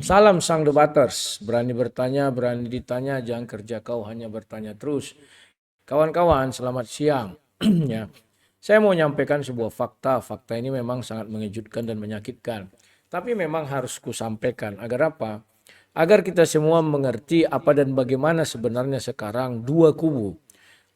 Salam sang debaters, berani bertanya, berani ditanya, jangan kerja kau hanya bertanya terus. Kawan-kawan, selamat siang. Ya, saya mau menyampaikan sebuah fakta. Fakta ini memang sangat mengejutkan dan menyakitkan. Tapi memang harus kusampaikan. Agar apa? Agar kita semua mengerti apa dan bagaimana sebenarnya sekarang dua kubu.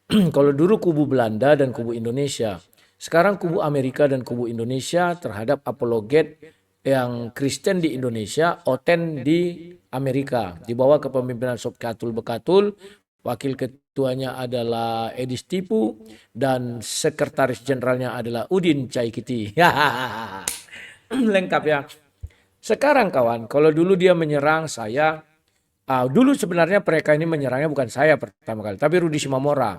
Kalau dulu kubu Belanda dan kubu Indonesia. Sekarang kubu Amerika dan kubu Indonesia terhadap apologet yang Kristen di Indonesia, Oten di Amerika. Dibawa kepemimpinan Sob Katul Bekatul, wakil ketuanya adalah Edi Stipu, dan sekretaris jenderalnya adalah Udin Caikiti. Lengkap ya. Sekarang kawan, kalau dulu dia menyerang saya, dulu sebenarnya mereka ini menyerangnya bukan saya pertama kali, tapi Rudi Simamora.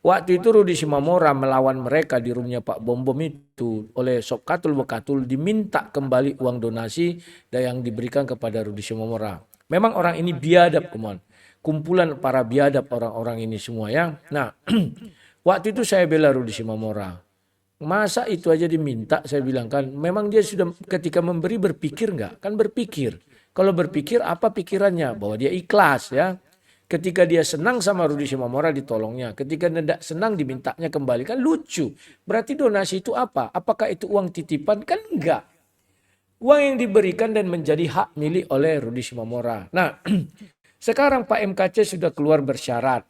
Waktu itu Rudi Simamora melawan mereka di rumahnya Pak Bom itu oleh Sob Katul Bekatul diminta kembali uang donasi yang diberikan kepada Rudi Simamora. Memang orang ini biadab, kumon. Kumpulan para biadab orang-orang ini semua ya. Nah, waktu itu saya bela Rudi Simamora. Masa itu aja diminta, saya bilang kan, memang dia sudah ketika memberi berpikir nggak? Kan berpikir. Kalau berpikir apa pikirannya? Bahwa dia ikhlas ya. Ketika dia senang sama Rudi Simamora ditolongnya. Ketika tidak senang dimintanya kembali. Kan lucu. Berarti donasi itu apa? Apakah itu uang titipan? Kan enggak. Uang yang diberikan dan menjadi hak milik oleh Rudi Simamora. Nah, sekarang Pak MKC sudah keluar bersyarat.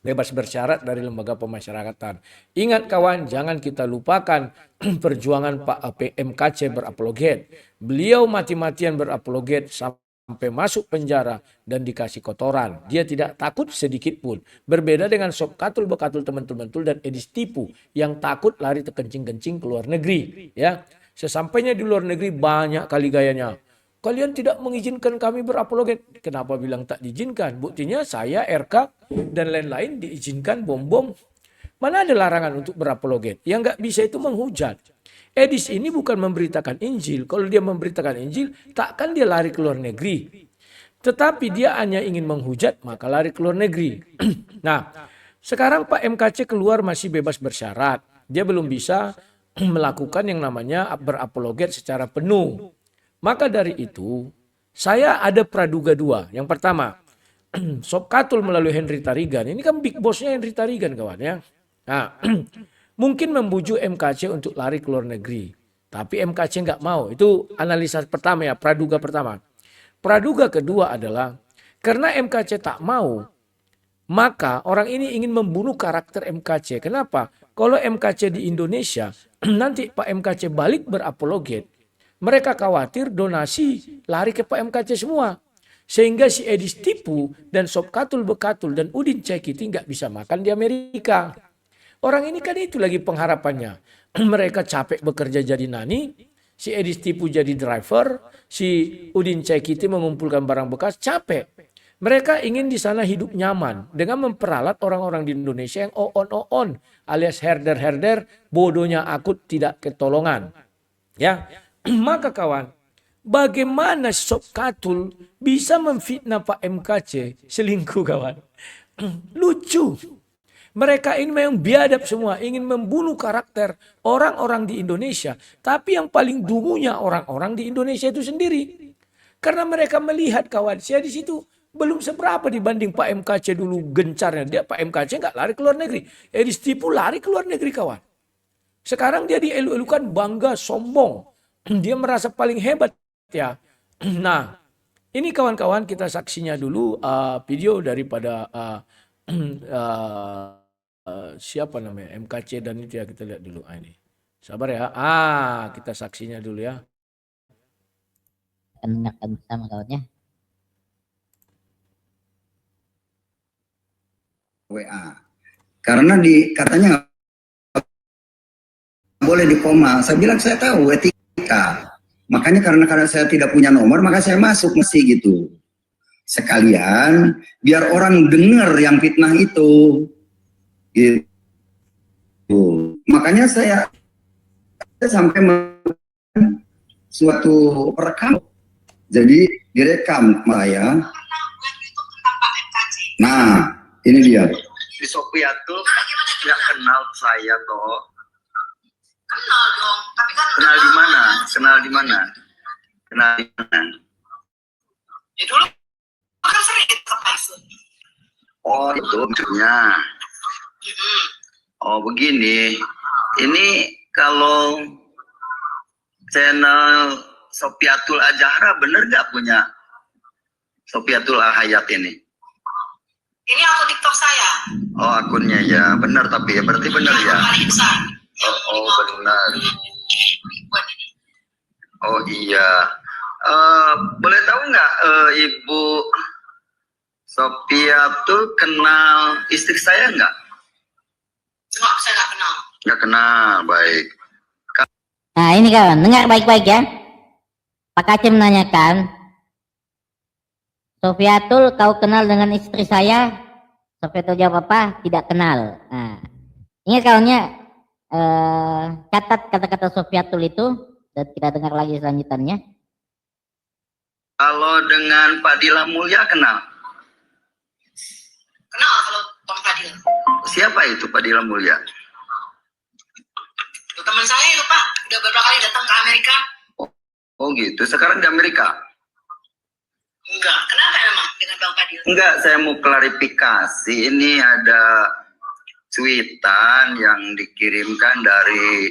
Bebas bersyarat dari lembaga pemasyarakatan. Ingat kawan, jangan kita lupakan perjuangan Pak MKC berapologet. Beliau mati-matian berapologet sampai masuk penjara dan dikasih kotoran. Dia tidak takut sedikit pun. Berbeda dengan Sob Katul Bekatul teman-teman dan Edi Stipu yang takut lari terkencing-kencing ke luar negeri. Ya, sesampainya di luar negeri banyak kali gayanya. Kalian tidak mengizinkan kami berapologet. Kenapa bilang tak diizinkan? Buktinya saya, RK, dan lain-lain diizinkan bom-bom. Mana ada larangan untuk berapologet? Yang nggak bisa itu menghujat. Edis ini bukan memberitakan Injil. Kalau dia memberitakan Injil, takkan dia lari ke luar negeri. Tetapi dia hanya ingin menghujat, maka lari ke luar negeri. Nah, sekarang Pak MKC keluar masih bebas bersyarat. Dia belum bisa melakukan yang namanya berapologet secara penuh. Maka dari itu, saya ada praduga dua. Yang pertama, Sob Katul melalui Henry Tarigan. Ini kan big bossnya Henry Tarigan kawan ya. Nah, mungkin membujuk MKC untuk lari ke luar negeri. Tapi MKC nggak mau. Itu analisa pertama ya, praduga pertama. Praduga kedua adalah karena MKC tak mau, maka orang ini ingin membunuh karakter MKC. Kenapa? Kalau MKC di Indonesia, nanti Pak MKC balik berapologet, mereka khawatir donasi lari ke Pak MKC semua. Sehingga si Edi Stipu dan Sob Katul Bekatul dan Udin Cekiti nggak bisa makan di Amerika. Orang ini kan itu lagi pengharapannya. Mereka capek bekerja jadi nani, si Edi Stipu jadi driver, si Udin Cekiti mengumpulkan barang bekas, capek. Mereka ingin di sana hidup nyaman dengan memperalat orang-orang di Indonesia yang on alias herder-herder, bodohnya akut tidak ketolongan. Ya, maka kawan, bagaimana Sob Katul bisa memfitnah Pak MKC selingkuh kawan? Lucu. Mereka ini memang biadab semua, ingin membunuh karakter orang-orang di Indonesia. Tapi yang paling dungunya orang-orang di Indonesia itu sendiri. Karena mereka melihat kawan, saya di situ belum seberapa dibanding Pak MKC dulu gencarnya. Dia Pak MKC nggak lari ke luar negeri. Edi Stipu lari ke luar negeri kawan. Sekarang dia dielu-elukan bangga, sombong. Dia merasa paling hebat ya. Nah, ini kawan-kawan kita saksinya dulu video daripada siapa namanya MKC dan itu ya kita lihat dulu ini. Sabar ya. Kita saksinya dulu ya. Akan mendengarkan bersama kawannya. WA. Karena katanya boleh di koma. Saya bilang saya tahu etika. Makanya karena saya tidak punya nomor, maka saya masuk mesti gitu. Sekalian biar orang dengar yang fitnah itu. Gitu. Makanya saya sampai suatu perekam. Jadi direkam saya. Nah, ini dia. Di Sophia tuh nggak kenal saya toh. Kenal dong, tapi kan kenal di mana? Kenal di mana? Kenal di mana? Ya dulu kan sering ke Typhoon. Oh itu maksudnya. Mm-mm. Oh begini. Ini kalau channel Sofiatul Azahra bener nggak punya Sofiatul Hayat ini? Ini akun TikTok saya. Oh akunnya ya benar tapi ya berarti benar ya. Paling besar. Oh benar. Ribuan ini. Oh iya. Boleh tahu nggak Ibu Sophia tuh kenal istri saya nggak? Enggak, saya nggak kenal. Nggak kenal, baik. Nah ini kawan, dengar baik-baik ya. Pak Kacem menanyakan, Sofiatul kau kenal dengan istri saya? Sofiatul jawab apa? Tidak kenal. Nah, ingat kawannya, catat kata-kata Sofiatul itu dan kita dengar lagi selanjutannya. Kalau dengan Pak Dila Mulya kenal? Kenal kalau Bang Fadil. Siapa itu Pak Dila Mulya? Itu teman saya itu Pak. Udah beberapa kali datang ke Amerika. Oh gitu, sekarang di Amerika? Enggak. Kenapa emang dengan Bang Fadil? Enggak, saya mau klarifikasi. Ini ada cuitan yang dikirimkan dari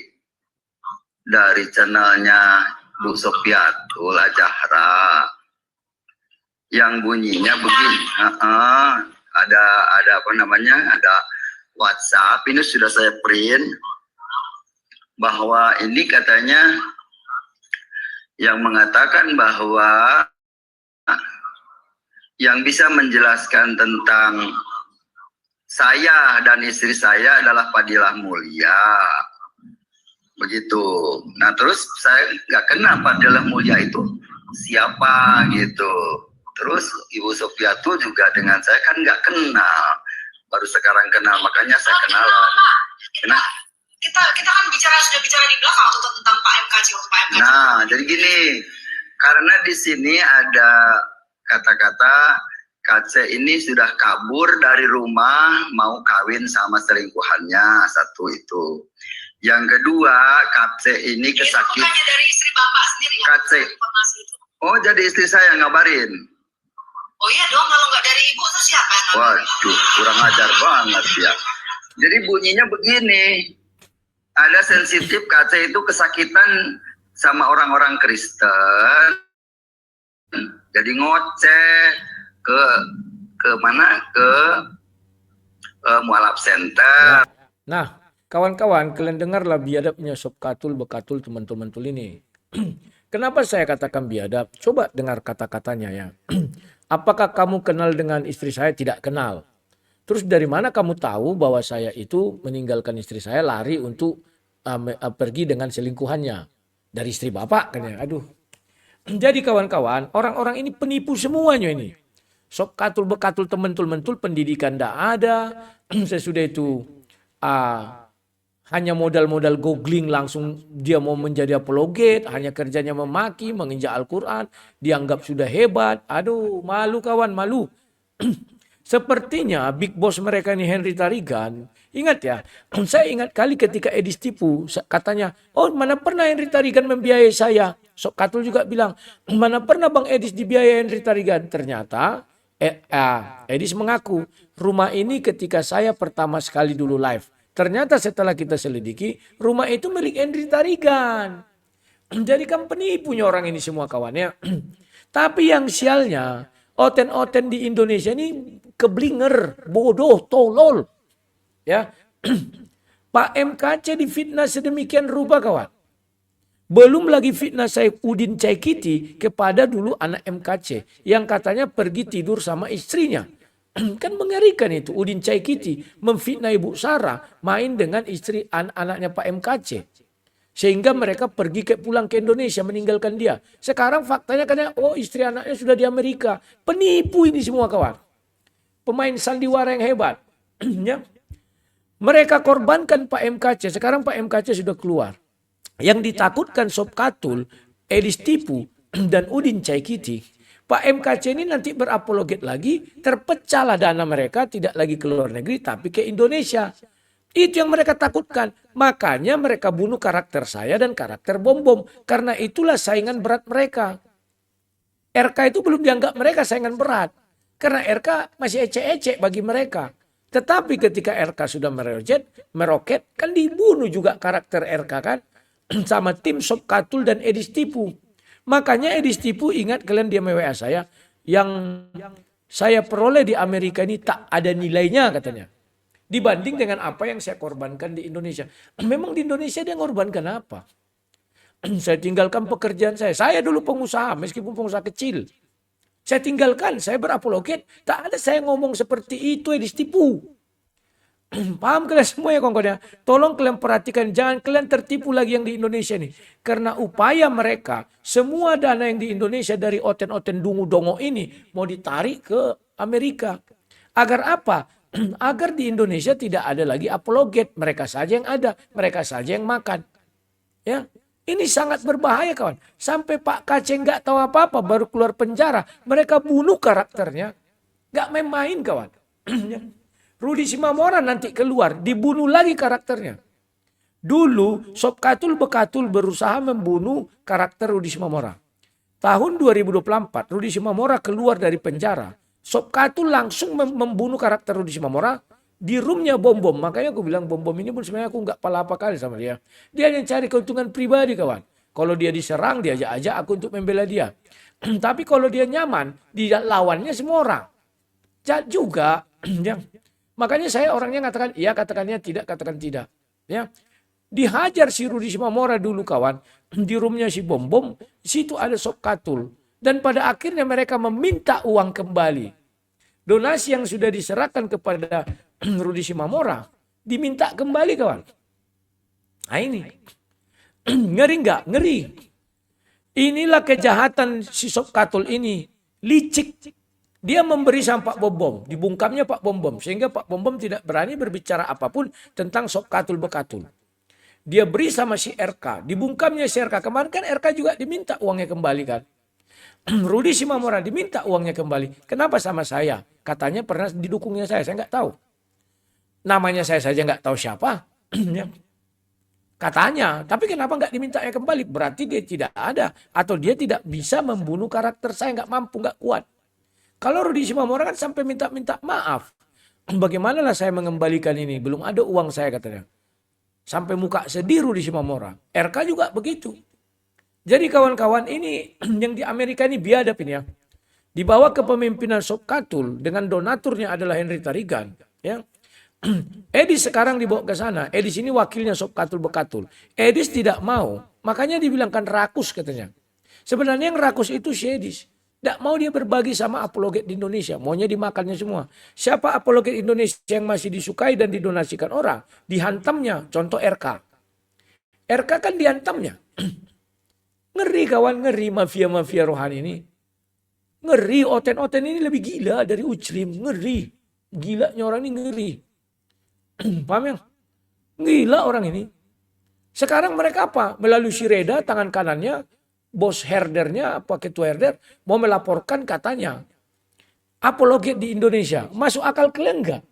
channelnya Bu Sofiatul Azahra yang bunyinya begini. Ada apa namanya? Ada WhatsApp. Ini sudah saya print bahwa ini katanya yang mengatakan bahwa yang bisa menjelaskan tentang saya dan istri saya adalah Fadilah Mulya. Begitu. Nah terus saya nggak kenal Fadilah Mulya itu siapa gitu. Terus Ibu Sofiatul juga dengan saya kan nggak kenal. Baru sekarang kenal, makanya saya kenalan. Kita kan sudah bicara di belakang waktu tentang Pak MKC waktu Pak MKC. Nah, jadi gini, karena di sini ada kata-kata KC ini sudah kabur dari rumah mau kawin sama selingkuhannya, satu itu. Yang kedua, KC ini kesakitan. Itu bukannya dari istri Bapak sendiri ya? KC. Informasi itu. Oh, jadi istri saya ngabarin. Oh iya dong, kalau nggak dari ibu terus siapa yang ngabarin? Waduh, kurang ajar banget ya. Jadi bunyinya begini. Ada sensitif KC itu kesakitan sama orang-orang Kristen. Jadi ngoceh ke mana? Ke Mualaf Center. Nah, kawan-kawan, kalian dengarlah biadabnya Sofiatul Bekatul teman-teman ini. Kenapa saya katakan biadab? Coba dengar kata-katanya ya. Apakah kamu kenal dengan istri saya? Tidak kenal. Terus dari mana kamu tahu bahwa saya itu meninggalkan istri saya lari untuk pergi dengan selingkuhannya? Dari istri bapak kan ya. Aduh. Jadi kawan-kawan, orang-orang ini penipu semuanya ini. Sofiatul Bekatul tementul-mentul pendidikan tidak ada. Sesudah itu hanya modal-modal googling langsung dia mau menjadi apologet. Hanya kerjanya memaki, menginjak Al-Quran. Dianggap sudah hebat. Aduh, malu kawan, malu. Sepertinya big boss mereka ini Henry Tarigan. Ingat ya, saya ingat kali ketika Edis tipu. Katanya, oh mana pernah Henry Tarigan membiayai saya. Sofiatul juga bilang, mana pernah Bang Edis dibiayai Henry Tarigan. Ternyata Edis mengaku, rumah ini ketika saya pertama sekali dulu live. Ternyata setelah kita selidiki, rumah itu milik Henry Tarigan. Jadi kan penipunya orang ini semua kawannya. Tapi yang sialnya, oten-oten di Indonesia ini keblinger, bodoh, tolol. Ya. Pak MKC difitnah sedemikian rupa kawan. Belum lagi fitnah Saifuddin Caikiti kepada dulu anak MKC yang katanya pergi tidur sama istrinya. Kan mengerikan itu. Udin Caikiti memfitnah Ibu Sarah main dengan istri anaknya Pak MKC. Sehingga mereka pergi pulang ke Indonesia meninggalkan dia. Sekarang faktanya katanya oh istri anaknya sudah di Amerika. Penipu ini semua kawan. Pemain sandiwara yang hebat. Ya. Mereka korbankan Pak MKC. Sekarang Pak MKC sudah keluar. Yang ditakutkan Sofiatul, Edis tipu dan Udin Caikiti. Pak MKC ini nanti berapologet lagi. Terpecahlah dana mereka tidak lagi ke luar negeri tapi ke Indonesia. Itu yang mereka takutkan. Makanya mereka bunuh karakter saya dan karakter Bom Bom. Karena itulah saingan berat mereka. RK itu belum dianggap mereka saingan berat. Karena RK masih ecek-ecek bagi mereka. Tetapi ketika RK sudah meroket, kan dibunuh juga karakter RK kan. Sama tim Sop Katul dan Edis Tipu. Makanya Edis Tipu, ingat kalian dia WA saya, yang saya peroleh di Amerika ini tak ada nilainya katanya. Dibanding dengan apa yang saya korbankan di Indonesia. Memang di Indonesia dia ngorbankan apa? Saya tinggalkan pekerjaan saya. Saya dulu pengusaha, meskipun pengusaha kecil. Saya tinggalkan, saya berapologet. Tak ada saya ngomong seperti itu, Edis Tipu. Paham kalian semua ya kawan-kawan ya? Tolong kalian perhatikan, jangan kalian tertipu lagi yang di Indonesia nih. Karena upaya mereka, semua dana yang di Indonesia dari oten-oten dungu dongo ini mau ditarik ke Amerika. Agar apa? Agar di Indonesia tidak ada lagi apologet. Mereka saja yang ada, mereka saja yang makan. Ya, ini sangat berbahaya kawan. Sampai Pak Kaceng nggak tahu apa-apa baru keluar penjara. Mereka bunuh karakternya. Nggak main-main kawan. Rudi Simamora nanti keluar dibunuh lagi karakternya. Dulu Sop Katul Bekatul berusaha membunuh karakter Rudi Simamora. Tahun 2024 Rudi Simamora keluar dari penjara. Sop Katul langsung membunuh karakter Rudi Simamora. Di roomnya Bom-Bom. Makanya aku bilang Bom-Bom ini pun sebenarnya aku nggak pala apa kali sama dia. Dia hanya cari keuntungan pribadi kawan. Kalau dia diserang, dia ajak aku untuk membela dia. Tapi kalau dia nyaman, dia lawannya semua orang. Juga. Ya. Makanya saya orangnya katakan, iya katakannya tidak, katakan tidak. Ya. Dihajar si Rudi Simamora dulu kawan. Di roomnya si Bom-Bom. Situ ada Sop Katul. Dan pada akhirnya mereka meminta uang kembali. Donasi yang sudah diserahkan kepada Rudi Simamora diminta kembali kawan. Nah ini. Ngeri nggak? Ngeri. Inilah kejahatan si Sop Katul ini. Licik. Dia memberi sama Pak Bom-Bom. Dibungkamnya Pak Bom-Bom. Sehingga Pak Bom-Bom tidak berani berbicara apapun tentang Sop Katul Bekatul. Dia beri sama si RK. Dibungkamnya si RK. Kemarin kan RK juga diminta uangnya kembali kan. Rudi Simamora diminta uangnya kembali. Kenapa sama saya? Katanya pernah didukungnya saya nggak tahu. Namanya saya saja nggak tahu siapa. Katanya, tapi kenapa nggak dimintanya kembali? Berarti dia tidak ada. Atau dia tidak bisa membunuh karakter saya, nggak mampu, nggak kuat. Kalau Rudi Simamora kan sampai minta maaf. Bagaimanalah saya mengembalikan ini? Belum ada uang saya katanya. Sampai muka sedih Rudi Simamora. RK juga begitu. Jadi kawan-kawan ini yang di Amerika ini biadab ini ya. Dibawa kepemimpinan Sop Katul dengan donaturnya adalah Henry Tarigan. Ya. Edis sekarang dibawa ke sana. Edis ini wakilnya Sop Katul Bekatul. Edis tidak mau. Makanya dibilangkan rakus katanya. Sebenarnya yang rakus itu si Edis. Tidak mau dia berbagi sama apologet di Indonesia. Maunya dimakannya semua. Siapa apologet Indonesia yang masih disukai dan didonasikan orang? Dihantamnya. Contoh RK. RK kan dihantamnya. Ngeri kawan, ngeri mafia-mafia rohani ini. Ngeri, oten-oten ini lebih gila dari Ucrim. Ngeri. Gilanya orang ini ngeri. Paham ya? Gila orang ini. Sekarang mereka apa? Melalui si Reda, tangan kanannya, bos herdernya, apa ketua herder, mau melaporkan katanya. Apologet di Indonesia. Masuk akal kalian enggak?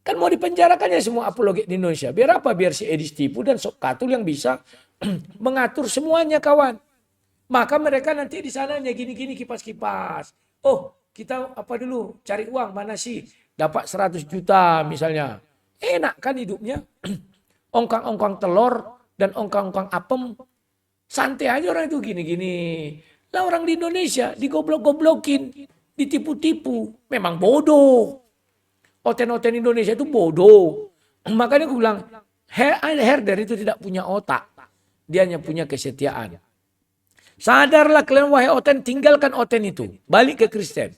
Kan mau dipenjarakannya semua apologet di Indonesia. Biar apa? Biar si Edis Tipu dan Sop Katul yang bisa mengatur semuanya kawan. Maka mereka nanti di sananya gini-gini kipas-kipas. Oh kita apa dulu cari uang mana sih? Dapat 100 juta misalnya. Enak kan hidupnya. Ongkang-ongkang telur dan ongkang-ongkang apem. Santai aja orang itu gini-gini. Lah orang di Indonesia digoblok-goblokin. Ditipu-tipu. Memang bodoh. Oten-oten Indonesia itu bodoh. Makanya aku bilang herder itu tidak punya otak. Dia hanya punya kesetiaan. Sadarlah kalian wahai oten, tinggalkan oten itu. Balik ke Kristen.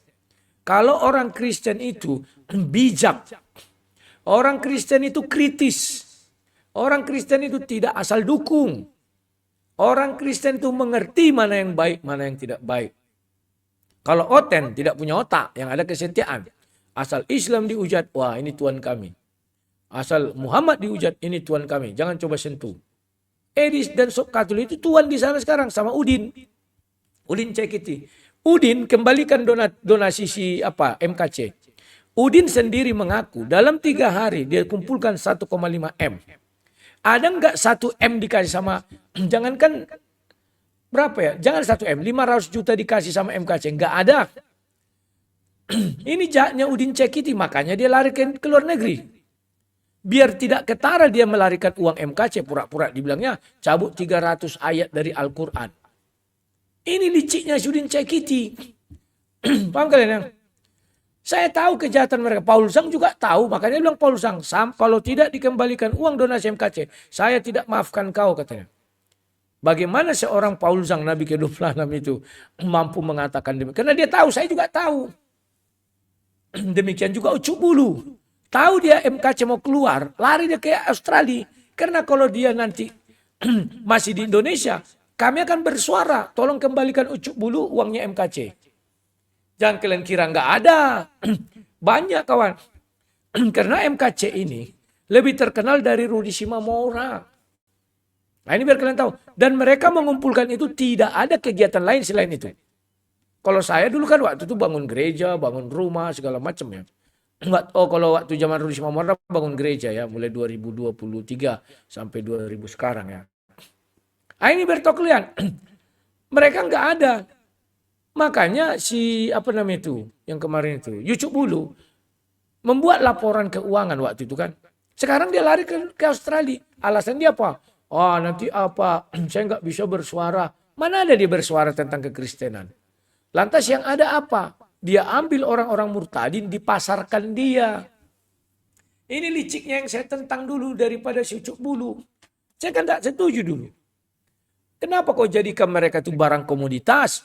Kalau orang Kristen itu bijak. Orang Kristen itu kritis. Orang Kristen itu tidak asal dukung. Orang Kristen itu mengerti mana yang baik, mana yang tidak baik. Kalau oten tidak punya otak, yang ada kesetiaan. Asal Islam dihujat, wah ini Tuhan kami. Asal Muhammad dihujat, ini Tuhan kami. Jangan coba sentuh. Edis dan Sop Katul itu Tuhan di sana sekarang sama Udin. Udin Cekiti. Udin kembalikan donasi si MKC. Udin sendiri mengaku dalam 3 hari dia kumpulkan 1,5 M. Ada nggak 1 M dikasih sama, jangankan berapa ya? Jangan 1 M, 500 juta dikasih sama MKC. Enggak ada. Ini jahatnya Udin Cekiti, makanya dia lari ke luar negeri. Biar tidak ketara dia melarikan uang MKC, pura-pura dibilangnya cabut 300 ayat dari Al-Quran. Ini liciknya Udin Cekiti. Paham kalian ya? Saya tahu kejahatan mereka. Paul Zhang juga tahu, makanya bilang Paul Zhang, kalau tidak dikembalikan uang donasi MKC, saya tidak maafkan kau, katanya. Bagaimana seorang Paul Zhang, Nabi ke-26 itu mampu mengatakan demikian? Karena dia tahu, saya juga tahu. Demikian juga Ucuk Bulu. Tahu dia MKC mau keluar, lari dia ke Australia. Karena kalau dia nanti masih di Indonesia, kami akan bersuara, tolong kembalikan Ucuk Bulu uangnya MKC. Jangan kalian kira nggak ada. Banyak kawan. Karena MKC ini lebih terkenal dari Rudi Simamora. Nah ini biar kalian tahu. Dan mereka mengumpulkan itu tidak ada kegiatan lain selain itu. Kalau saya dulu kan waktu itu bangun gereja, bangun rumah, segala macam ya. Oh kalau waktu zaman Rudi Simamora bangun gereja ya. Mulai 2023 sampai 2000 sekarang ya. Nah ini biar tahu kalian. Mereka nggak ada. Makanya si apa namanya itu yang kemarin itu Ucuk Bulu membuat laporan keuangan waktu itu kan. Sekarang dia lari ke Australia. Alasan dia apa? Oh nanti apa? Saya nggak bisa bersuara. Mana ada dia bersuara tentang kekristenan? Lantas yang ada apa? Dia ambil orang-orang murtadin, dipasarkan dia. Ini liciknya yang saya tentang dulu daripada si Ucuk Bulu. Saya kan tak setuju dulu. Kenapa kau jadikan mereka itu barang komoditas?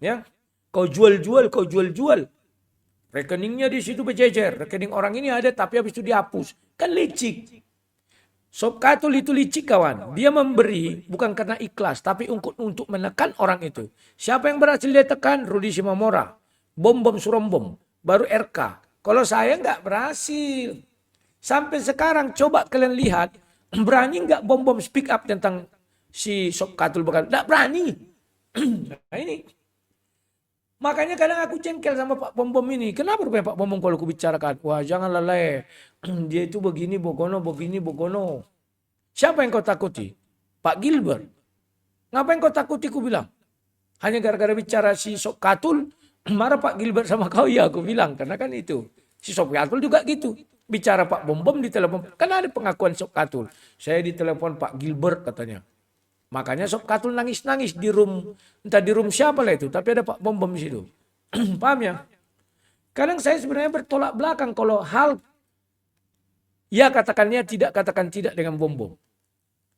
Ya, kau jual-jual. Rekeningnya di situ berjejer. Rekening orang ini ada tapi habis itu dihapus. Kan licik. Sob Katul itu licik kawan. Dia memberi bukan karena ikhlas tapi untuk menekan orang itu. Siapa yang berhasil dia tekan? Rudi Simamora. Bom Surombom. Baru RK. Kalau saya nggak berhasil. Sampai sekarang coba kalian lihat. Berani nggak bom speak up tentang si Sob Katul bakal tidak berani. Nah ini. Makanya kadang aku cengkel sama Pak Bom ini. Kenapa rupanya Pak Bom kalau aku bicarakan? Wah janganlah le. Dia itu begini bogono. Siapa yang kau takuti? Pak Gilbert. Ngapain kau takuti ku bilang? Hanya gara-gara bicara si Sob Katul. Marah Pak Gilbert sama kau ya aku bilang. Karena kan itu. Si Sob Katul juga gitu. Bicara Pak Bom di telepon. Kan ada pengakuan Sob Katul. Saya ditelepon Pak Gilbert katanya. Makanya Sob Katul nangis-nangis di room. Entah di room siapa lah itu. Tapi ada Pak Bom di situ. Paham ya? Kadang saya sebenarnya bertolak belakang. Kalau hal. Ya katakannya tidak, katakan tidak dengan Bom.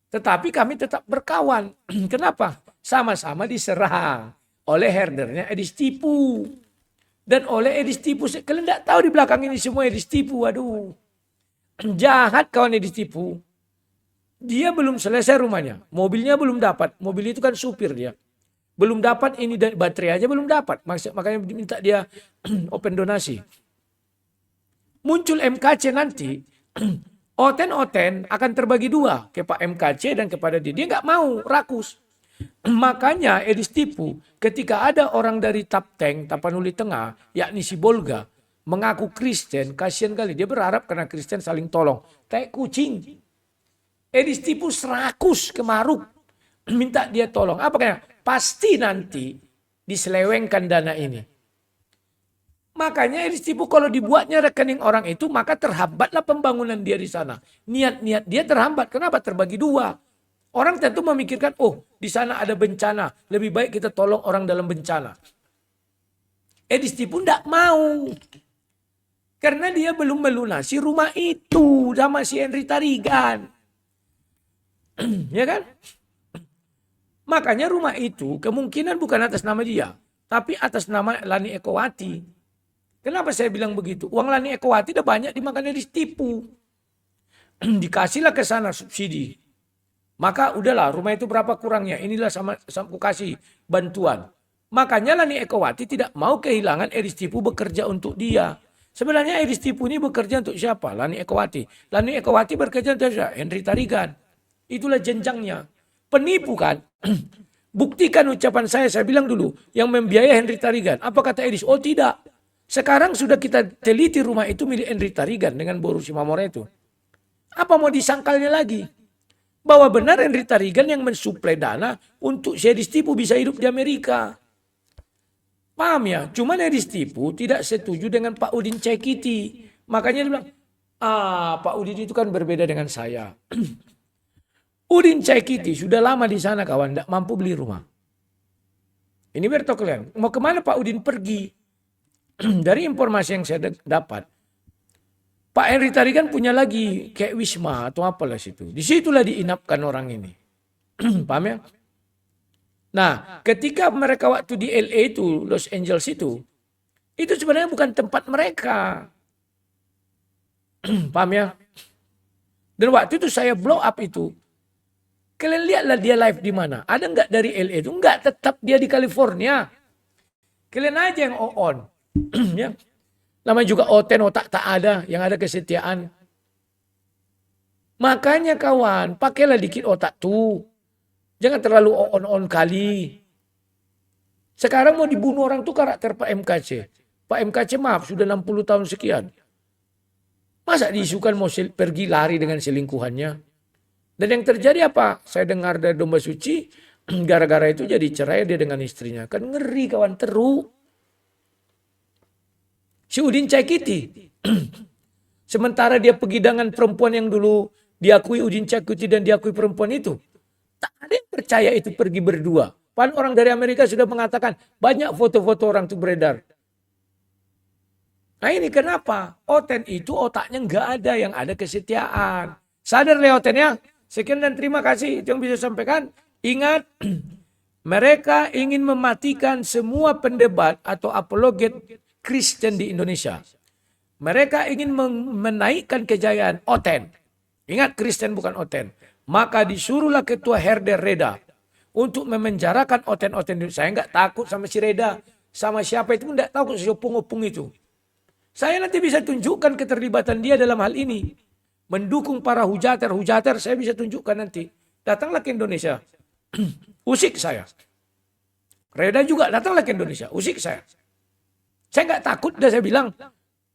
Tetapi kami tetap berkawan. Kenapa? Sama-sama diserang. Oleh herdernya Edis Tipu. Dan oleh Edis Tipu. Kalian tidak tahu di belakang ini semua Edis Tipu. Aduh. Jahat kawan Edis Tipu. Dia belum selesai rumahnya. Mobilnya belum dapat. Mobil itu kan supir dia. Belum dapat ini dan baterai aja belum dapat. Makanya minta dia open donasi. Muncul MKC nanti. Oten akan terbagi dua. Ke Pak MKC dan kepada dia. Dia nggak mau rakus. Makanya Edis Tipu ketika ada orang dari Tapanuli Tengah. Yakni si Bolga. Mengaku Kristen. Kasihan kali. Dia berharap karena Kristen saling tolong. Kayak kucing. Edis Tipu serakus ke Maruk. Minta dia tolong. Apa kayaknya? Pasti nanti diselewengkan dana ini. Makanya Edis Tipu kalau dibuatnya rekening orang itu. Maka terhambatlah pembangunan dia di sana. Niat-niat dia terhambat. Kenapa? Terbagi dua. Orang tentu memikirkan. Oh di sana ada bencana. Lebih baik kita tolong orang dalam bencana. Edis Tipu tidak mau. Karena dia belum melunasi rumah itu. Sama si Henry Tarigan. Ya kan? Makanya rumah itu kemungkinan bukan atas nama dia. Tapi atas nama Lani Ekowati. Kenapa saya bilang begitu? Uang Lani Ekowati udah banyak dimakan Edis Tipu. Dikasihlah ke sana subsidi. Maka udahlah rumah itu berapa kurangnya. Inilah sama aku kasih bantuan. Makanya Lani Ekowati tidak mau kehilangan Edis Tipu bekerja untuk dia. Sebenarnya Edis Tipu ini bekerja untuk siapa? Lani Ekowati. Lani Ekowati bekerja untuk siapa? Henry Tarigan. Itulah jenjangnya. Penipu kan. Buktikan ucapan saya bilang dulu. Yang membiayai Henry Tarigan. Apa kata Edis? Oh tidak. Sekarang sudah kita teliti rumah itu milik Henry Tarigan dengan Boru Simamora itu. Apa mau disangkalnya lagi? Bahwa benar Henry Tarigan yang mensuplai dana untuk Syedi Stipu bisa hidup di Amerika. Paham ya? Cuman Henry Stipu tidak setuju dengan Pak Udin Cekiti. Makanya dia bilang, Pak Udin itu kan berbeda dengan saya. Udin Cekiti sudah lama di sana kawan, tidak mampu beli rumah. Ini biar tahu kalian, mau kemana Pak Udin pergi? Dari informasi yang saya dapat, Pak Henry Tarigan punya lagi kayak Wisma atau apalah situ. Disitulah diinapkan orang ini. Paham ya? Nah, ketika mereka waktu di LA itu, Los Angeles itu sebenarnya bukan tempat mereka. Paham ya? Dan waktu itu saya blow up itu. Kalian lihatlah dia live di mana. Ada nggak dari LA itu? Nggak, tetap dia di California. Kalian aja yang on. Ya. Namanya juga oten, otak tak ada. Yang ada kesetiaan. Makanya kawan, pakailah dikit otak tuh. Jangan terlalu on kali. Sekarang mau dibunuh orang tuh karakter Pak MKC. Pak MKC maaf, sudah 60 tahun sekian. Masa diisukan mau pergi lari dengan selingkuhannya? Dan yang terjadi apa? Saya dengar dari Domba Suci, gara-gara itu jadi cerai dia dengan istrinya. Kan ngeri kawan, teruk. Si Udin Cekiti. Sementara dia pergi dengan perempuan yang dulu diakui Udin Cekiti dan diakui perempuan itu. Tak ada yang percaya itu pergi berdua. Pan orang dari Amerika sudah mengatakan banyak foto-foto orang itu beredar. Nah ini kenapa? Oten itu otaknya nggak ada, yang ada kesetiaan. Sadar ya Oten ya? Sekian dan terima kasih itu yang bisa sampaikan. Ingat, mereka ingin mematikan semua pendebat atau apologet Kristen di Indonesia. Mereka ingin menaikkan kejayaan Oten. Ingat, Kristen bukan Oten. Maka disuruhlah Ketua Herder Reda untuk memenjarakan Oten-Oten. Saya nggak takut sama si Reda. Sama siapa itu pun nggak takut si opung-opung itu. Saya nanti bisa tunjukkan keterlibatan dia dalam hal ini. Mendukung para hujater saya bisa tunjukkan nanti. Datanglah ke Indonesia. Usik saya. Reda juga datanglah ke Indonesia. Usik saya. Saya nggak takut dah saya bilang.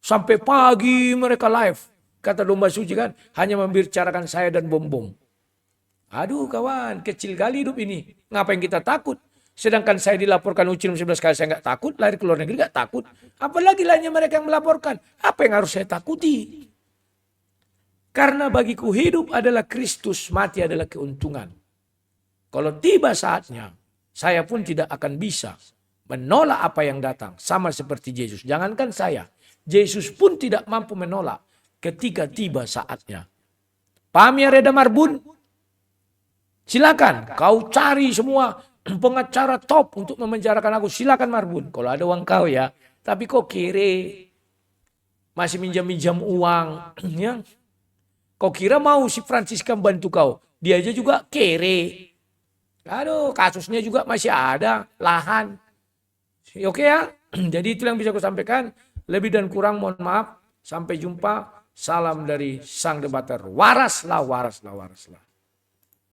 Sampai pagi mereka live. Kata Domba Suci kan. Hanya membicarakan saya dan bom-bom. Aduh kawan, kecil kali hidup ini. Ngapain kita takut? Sedangkan saya dilaporkan Ucilum 11 kali saya nggak takut. Lari ke luar negeri nggak takut. Apalagi lainnya mereka yang melaporkan. Apa yang harus saya takuti? Karena bagiku hidup adalah Kristus, mati adalah keuntungan. Kalau tiba saatnya, saya pun tidak akan bisa menolak apa yang datang. Sama seperti Yesus. Jangankan saya, Yesus pun tidak mampu menolak ketika tiba saatnya. Paham ya Reda Marbun? Silakan, kau cari semua pengacara top untuk memenjarakan aku. Silakan Marbun, kalau ada uang kau ya. Tapi kok kere, masih minjam-minjam uang, ya. Kau kira mau si Francisca bantu kau? Dia aja juga kere. Aduh, kasusnya juga masih ada, lahan. Oke ya, jadi itu yang bisa aku sampaikan. Lebih dan kurang mohon maaf. Sampai jumpa. Salam dari sang debater. Waraslah, waraslah, waraslah.